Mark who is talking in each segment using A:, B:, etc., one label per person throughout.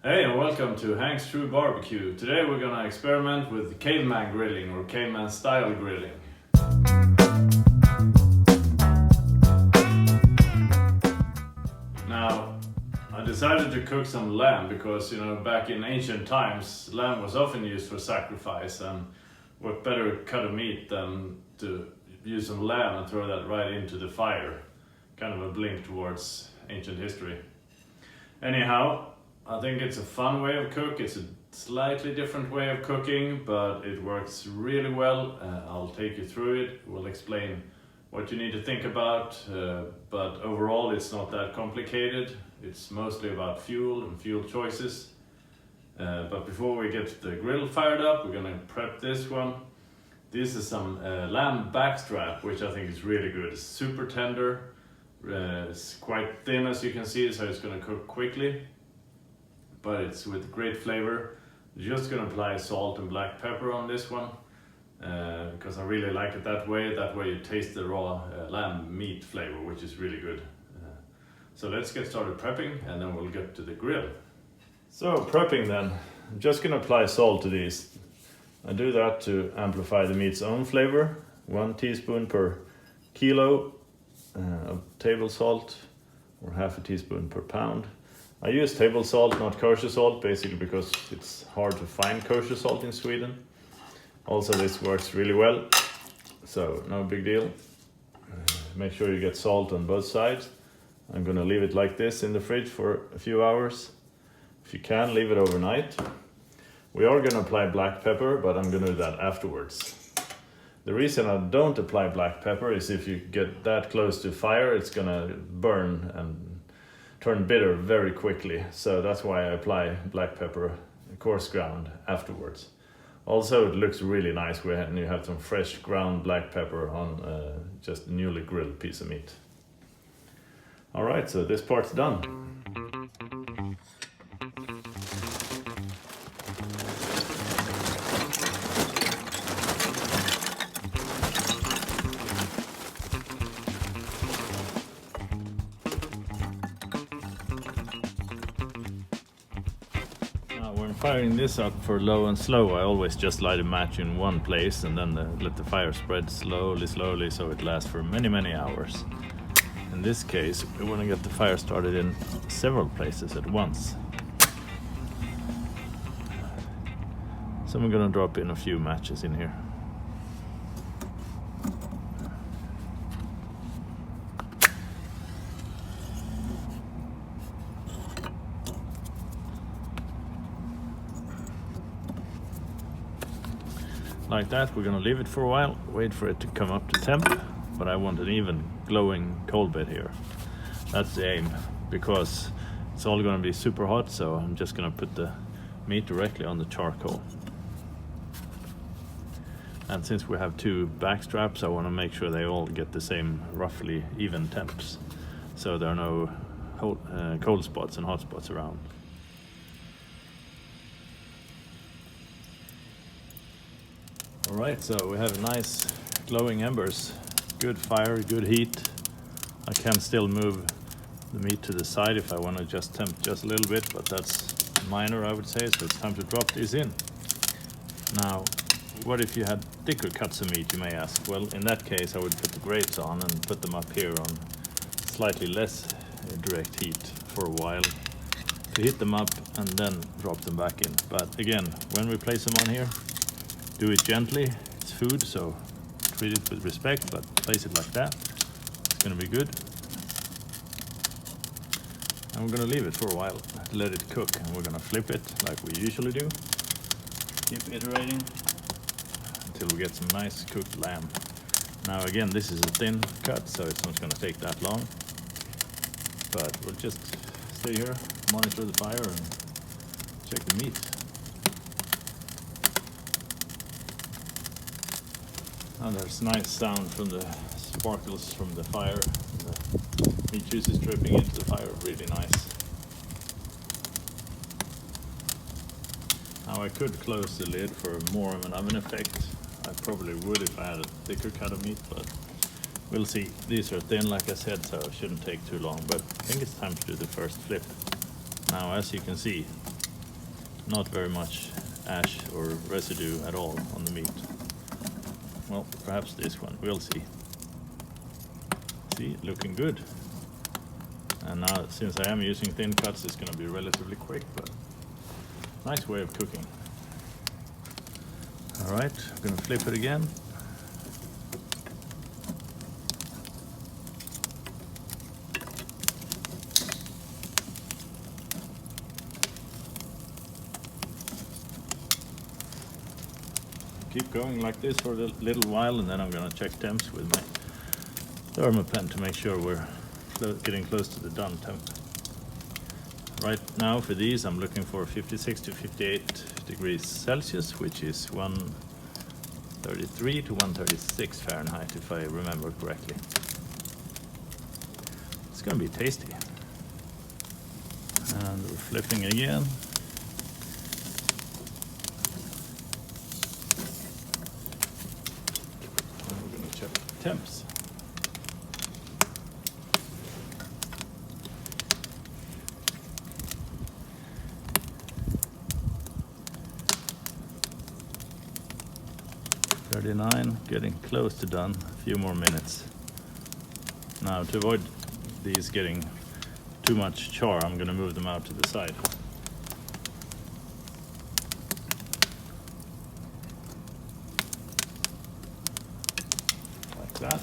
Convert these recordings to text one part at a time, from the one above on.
A: Hey, and welcome to Hank's True Barbecue. Today we're gonna experiment with caveman grilling or caveman style grilling. Now, I decided to cook some lamb because, back in ancient times, lamb was often used for sacrifice, and what better cut of meat than to use some lamb and throw that right into the fire. Kind of a blink towards ancient history. Anyhow, I think it's a fun way of cook. It's a slightly different way of cooking, but it works really well. I'll take you through it. We'll explain what you need to think about, but overall it's not that complicated. It's mostly about fuel and fuel choices. But before we get the grill fired up, we're gonna prep this one. This is some lamb backstrap, which I think is really good. It's super tender. It's quite thin, as you can see, so it's gonna cook quickly. But it's with great flavor. Just gonna apply salt and black pepper on this one because I really like it that way. That way you taste the raw lamb meat flavor, which is really good. So let's get started prepping and then we'll get to the grill. So prepping then, I'm just gonna apply salt to these. I do that to amplify the meat's own flavor. 1 teaspoon per kilo of table salt, or half a teaspoon per pound. I use table salt, not kosher salt, basically because it's hard to find kosher salt in Sweden. Also, this works really well, so no big deal. Make sure you get salt on both sides. I'm gonna leave it like this in the fridge for a few hours. If you can, leave it overnight. We are gonna apply black pepper, but I'm gonna do that afterwards. The reason I don't apply black pepper is if you get that close to fire, it's gonna burn and turn bitter very quickly. So that's why I apply black pepper, coarse ground, afterwards. Also, it looks really nice when you have some fresh ground black pepper on just a newly grilled piece of meat. All right, so this part's done. When firing this up for low and slow, I always just light a match in one place and then let the fire spread slowly so it lasts for many hours. In this case, we want to get the fire started in several places at once. So I'm going to drop in a few matches in here. Like that, we're gonna leave it for a while, wait for it to come up to temp, but I want an even glowing coal bed here. That's the aim, because it's all gonna be super hot, so I'm just gonna put the meat directly on the charcoal. And since we have 2 back straps, I wanna make sure they all get the same roughly even temps, so there are no cold spots and hot spots around. Alright, so we have nice glowing embers, good fire, good heat. I can still move the meat to the side if I want to just temp just a little bit, but that's minor, I would say, so it's time to drop these in. Now, what if you had thicker cuts of meat, you may ask? Well, in that case I would put the grates on and put them up here on slightly less direct heat for a while to heat them up and then drop them back in. But again, when we place them on here, do it gently. It's food, so treat it with respect, but place it like that. It's gonna be good. And we're gonna leave it for a while, let it cook, and we're gonna flip it like we usually do. Keep iterating until we get some nice cooked lamb. Now again, this is a thin cut, so it's not gonna take that long. But we'll just stay here, monitor the fire, and check the meat. And there's nice sound from the sparkles from the fire. The meat juice is dripping into the fire, really nice. Now I could close the lid for more of an oven effect. I probably would if I had a thicker cut of meat, but we'll see. These are thin, like I said, so it shouldn't take too long, but I think it's time to do the first flip. Now, as you can see,
B: not very much ash or residue at all on the meat. Well, perhaps this one, we'll see. See, looking good. And now, since I am using thin cuts, it's going to be relatively quick, but nice way of cooking. All right, I'm going to flip it again. Keep going like this for a little while, and then I'm going to check temps with my thermopen to make sure we're getting close to the done temp. Right now for these I'm looking for 56 to 58 degrees Celsius, which is 133 to 136 Fahrenheit if I remember correctly. It's going to be tasty. And we're flipping again. And we're going to check temps. Getting close to done, a few more minutes. Now to avoid these getting too much char, I'm going to move them out to the side. Like that.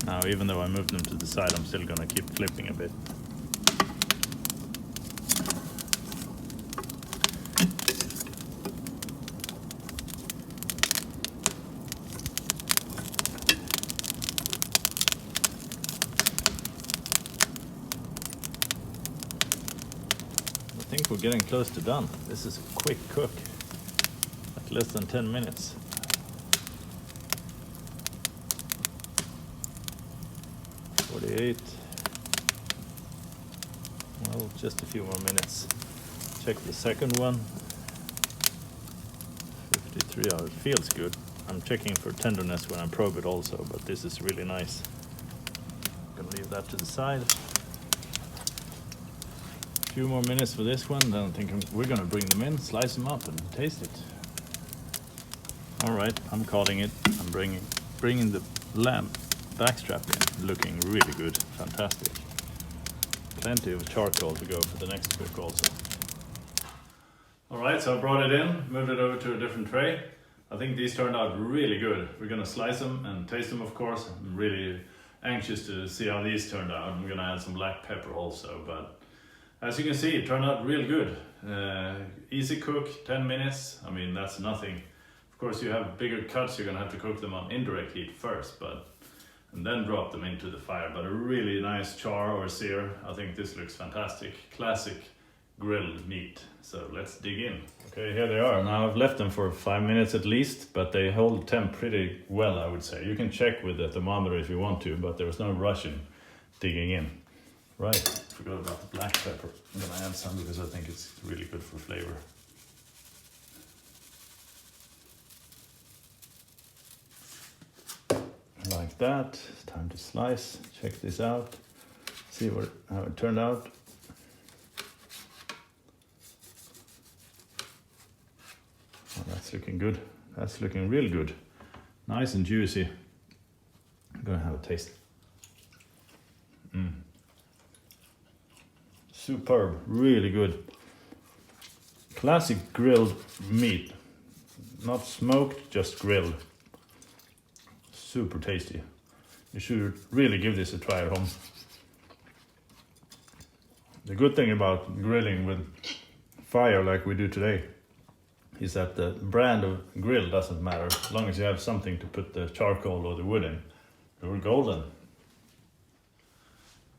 B: Now even though I moved them to the side, I'm still going to keep flipping a bit. I think we're getting close to done. This is a quick cook, like less than 10 minutes. Well, just a few more minutes. Check the second one. 53, oh, it feels good. I'm checking for tenderness when I probe it also, but this is really nice. I'm gonna leave that to the side. Few more minutes for this one, then I think we're gonna bring them in, slice them up and taste it. All right, I'm calling it. I'm bringing the lamb backstrap in, looking really good, fantastic. Plenty of charcoal to go for the next cook also.
A: All right, so I brought it in, moved it over to a different tray. I think these turned out really good. We're gonna slice them and taste them, of course. I'm really anxious to see how these turned out. I'm gonna add some black pepper also, but as you can see, it turned out real good. Easy cook, 10 minutes. I mean, that's nothing. Of course, you have bigger cuts, you're gonna have to cook them on indirect heat first, and then drop them into the fire. But a really nice char or sear. I think this looks fantastic. Classic grilled meat. So let's dig in. Okay, here they are. Now I've left them for 5 minutes at least, but they hold temp pretty well, I would say. You can check with the thermometer if you want to, but there's no rush in digging in. Right, forgot about the black pepper. I'm gonna add some because I think it's really good for flavor. Like that. It's time to slice. Check this out. See how it turned out. Oh, that's looking good. That's looking real good. Nice and juicy. I'm gonna have a taste. Superb, really good. Classic grilled meat. Not smoked, just grilled. Super tasty. You should really give this a try at home. The good thing about grilling with fire like we do today is that the brand of grill doesn't matter. As long as you have something to put the charcoal or the wood in, you're golden.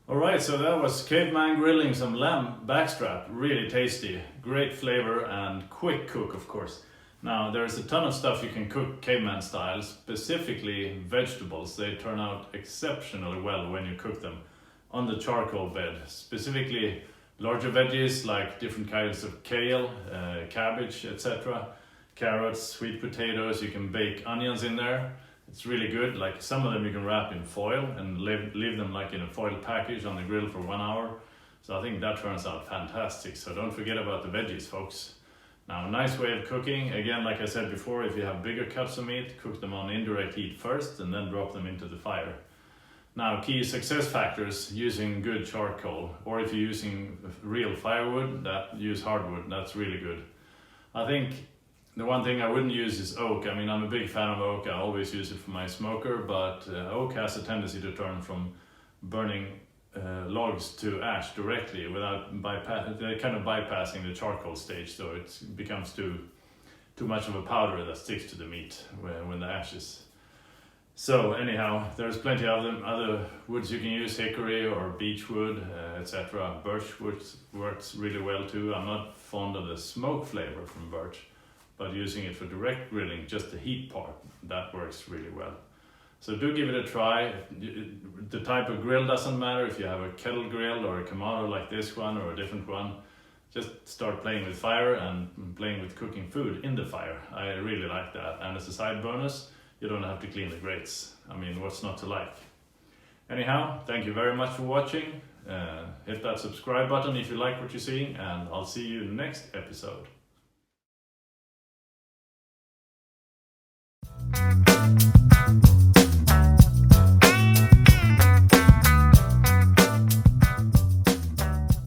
A: Alright, so that was Caveman grilling some lamb backstrap. Really tasty, great flavor and quick cook, of course. Now there's a ton of stuff you can cook Caveman style, specifically vegetables. They turn out exceptionally well when you cook them on the charcoal bed. Specifically larger veggies like different kinds of kale, cabbage, etc. Carrots, sweet potatoes, you can bake onions in there. It's really good. Like some of them you can wrap in foil and leave them like in a foil package on the grill for 1 hour. So I think that turns out fantastic. So don't forget about the veggies, folks. Now, a nice way of cooking, again, like I said before, if you have bigger cuts of meat, cook them on indirect heat first and then drop them into the fire. Now, key success factors using good charcoal, or if you're using real firewood, use hardwood, that's really good. I think the one thing I wouldn't use is oak. I mean, I'm a big fan of oak, I always use it for my smoker, but oak has a tendency to turn from burning logs to ash directly without kind of bypassing the charcoal stage, so it becomes too much of a powder that sticks to the meat when the ashes. So anyhow, there's plenty of them, other woods you can use, hickory or beech wood, etc. Birch wood works really well too. I'm not fond of the smoke flavor from birch, but using it for direct grilling, just the heat part, that works really well. So do give it a try. The type of grill doesn't matter. If you have a kettle grill or a Kamado like this one or a different one, just start playing with fire and playing with cooking food in the fire. I really like that. And as a side bonus, you don't have to clean the grates. I mean, what's not to like? Anyhow, thank you very much for watching. Hit that subscribe button if you like what you're seeing, and I'll see you in the next episode.